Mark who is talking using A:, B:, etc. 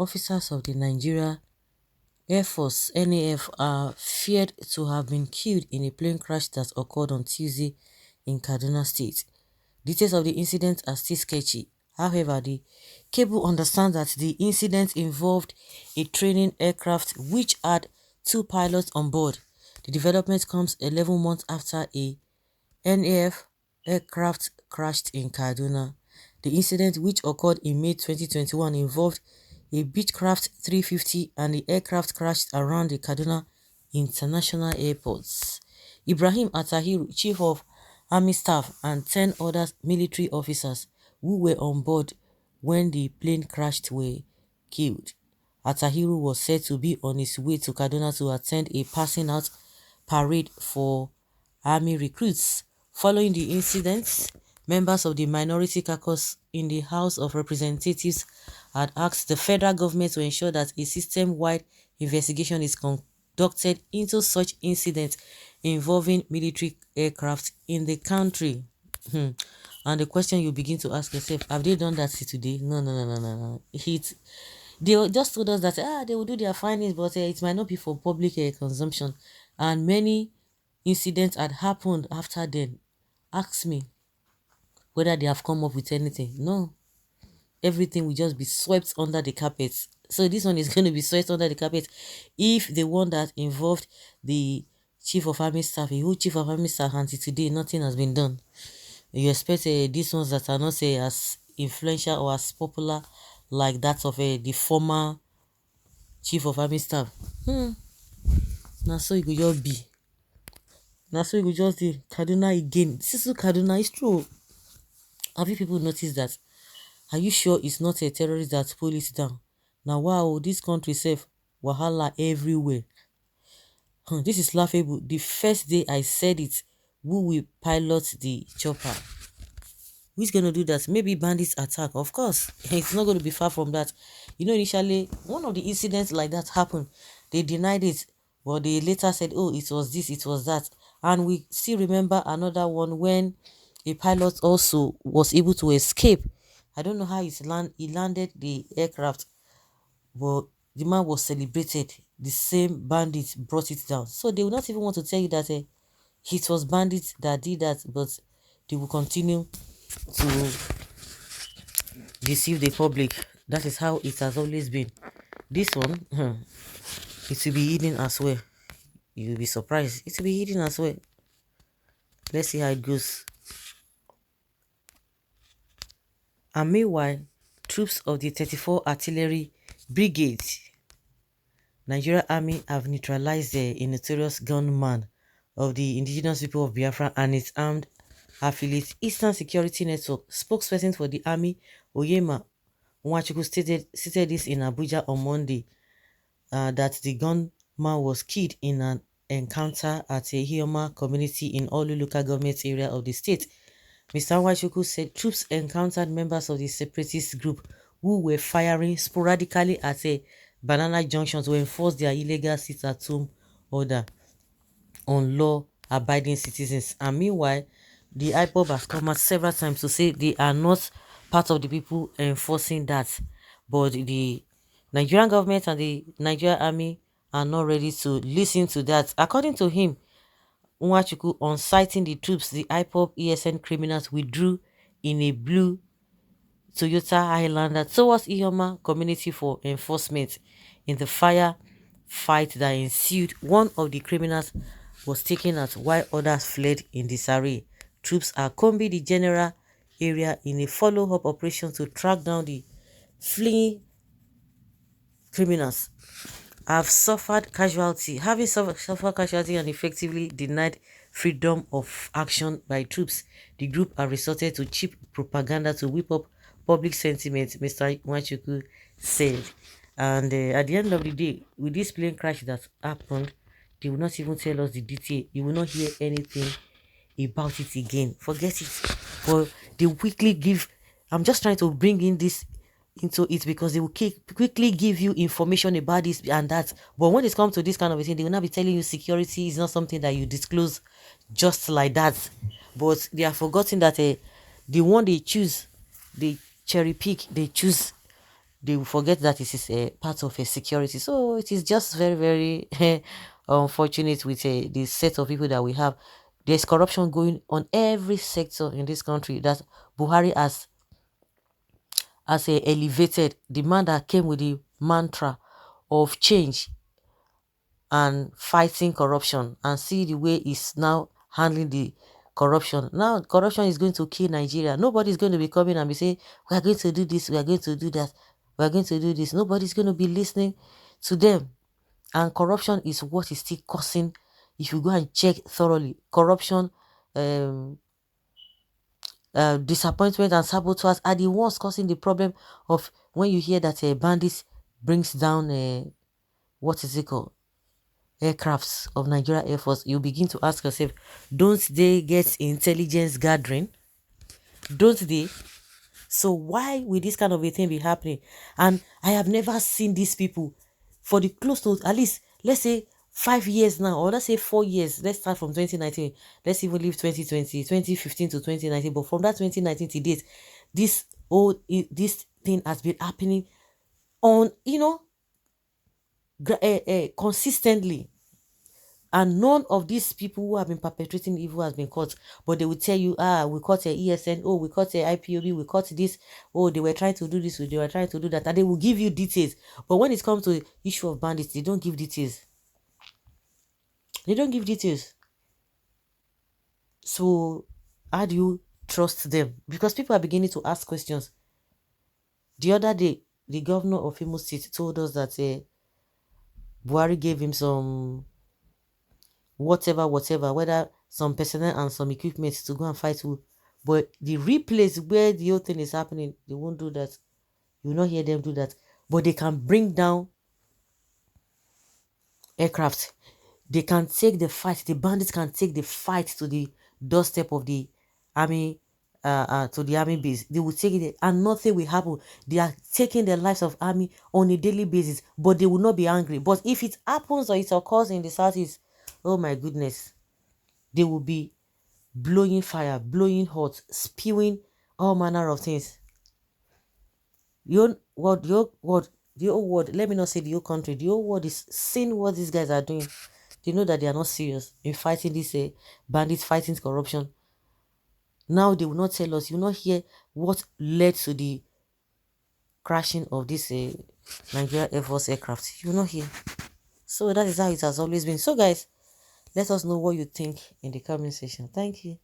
A: officers of the Nigeria Air Force NAF are feared to have been killed in a plane crash that occurred on Tuesday in Kaduna State. Details of the incident are still sketchy. However, the cable understands that the incident involved a training aircraft which had 2 pilots on board. The development comes 11 months after a NAF aircraft crashed in Kaduna. The incident, which occurred in May 2021, involved a Beechcraft 350 and the aircraft crashed around the Kaduna International Airports. Ibrahim Atahiru, Chief of Army Staff, and 10 other military officers who were on board when the plane crashed were killed. Atahiru was said to be on his way to Kaduna to attend a passing out parade for army recruits. Following the incident, members of the minority caucus in the House of Representatives had asked the federal government to ensure that a system-wide investigation is conducted into such incidents involving military aircraft in the country. And the question you begin to ask yourself, have they done that today? No. They just told us that they will do their findings, but it might not be for public consumption. And many incidents had happened after then. Ask me whether they have come up with anything. No. Everything will just be swept under the carpet. So this one is going to be swept under the carpet. If the one that involved the Chief of Army Staff, a whole Chief of Army Staff, until today, nothing has been done. You expect these ones that are not as influential or as popular like that of the former Chief of Army Staff. Now so it could just be. Now so it could just be Kaduna again. This is Kaduna, it's true. Have you people noticed that? Are you sure it's not a terrorist that pulled it down? Now wow, this country safe wahala everywhere. This is laughable. The first day I said it, who will pilot the chopper? Who's going to do that? Maybe bandits attack. Of course, it's not going to be far from that. You know, initially, one of the incidents like that happened. They denied it, but they later said, oh, it was this, it was that. And we still remember another one when a pilot also was able to escape. I don't know how he landed the aircraft, but the man was celebrated. The same bandits brought it down. So they will not even want to tell you that it was bandits that did that, but they will continue to deceive the public. That is how it has always been. This one, it will be hidden as well. You will be surprised. It will be hidden as well. Let's see how it goes. And meanwhile, troops of the 34 Artillery Brigade, Nigeria Army, have neutralized a notorious gunman of the indigenous people of Biafra and its armed affiliate Eastern Security Network. Spokesperson for the army, Oyema Nwachukwu, stated this in Abuja on Monday, that the gunman was killed in an encounter at a Hioma community in Olu local government area of the state. Mr. Nwachukwu said troops encountered members of the separatist group who were firing sporadically at a Banana Junction to enforce their illegal sit-at-home order on law-abiding citizens. And meanwhile, the IPOB has come out several times to say they are not part of the people enforcing that. But the Nigerian government and the Nigerian army are not ready to listen to that. According to him, Nwachukwu, on citing the troops, the IPOB ESN criminals withdrew in a blue Toyota Highlander towards Ihoma community for enforcement. In the fight that ensued, one of the criminals was taken out while others fled in disarray. Troops are combing the general area in a follow-up operation to track down the fleeing criminals. Having suffered casualty and effectively denied freedom of action by troops, the group have resorted to cheap propaganda to whip up public sentiment, Mr. Nwachukwu said. And at the end of the day, with this plane crash that happened, they will not even tell us the detail. You will not hear anything about it again. Forget it. But they quickly give, I'm just trying to bring in this into it because they will quickly give you information about this and that. But when it comes to this kind of a thing, they will not be telling you security is not something that you disclose just like that. But they have forgotten that the one they choose, they cherry pick, they choose they will forget that it is a part of a security. So it is just very, very unfortunate with the set of people that we have. There's corruption going on every sector in this country that Buhari has elevated. The man that came with the mantra of change and fighting corruption, and see the way he's now handling the corruption. Now corruption is going to kill Nigeria. Nobody's going to be coming and be saying, we are going to do this, we are going to do that, we are going to do this. Nobody's going to be listening to them. And corruption is what is still causing, if you go and check thoroughly, corruption, disappointment and sabotage are the ones causing the problem of when you hear that bandits brings down what is it called, aircrafts of Nigeria Air Force. You begin to ask yourself, don't they get intelligence gathering? Don't they? So why will this kind of a thing be happening? And I have never seen these people for the close to at least, let's say 5 years now, or let's say 4 years. Let's start from 2019. Let's even leave 2015 to 2019. But from that 2019 to date, this thing has been happening on, consistently. And none of these people who have been perpetrating evil has been caught. But they will tell you, we caught a ESN, oh, we caught a IPOB, we caught this, oh, they were trying to do this, they were trying to do that. And they will give you details. But when it comes to the issue of bandits, they don't give details. They don't give details. So how do you trust them? Because people are beginning to ask questions. The other day, the governor of Imo State told us that Buhari gave him some whatever, whether some personnel and some equipment to go and fight with. But the real place where the whole thing is happening, they won't do that. You will not hear them do that. But they can bring down aircraft. They can take the fight. The bandits can take the fight to the doorstep of the army, to the army base. They will take it and nothing will happen. They are taking the lives of army on a daily basis, but they will not be angry. But if it happens or it occurs in the southeast, oh my goodness, they will be blowing fire, blowing hot, spewing all manner of things. The whole world, let me not say the whole country, the whole world is seeing what these guys are doing. They know that they are not serious in fighting this bandits, fighting corruption. Now they will not tell us. You will not hear what led to the crashing of this Nigeria Air Force aircraft. You will not hear. So that is how it has always been. So guys, let us know what you think in the comment section. Thank you.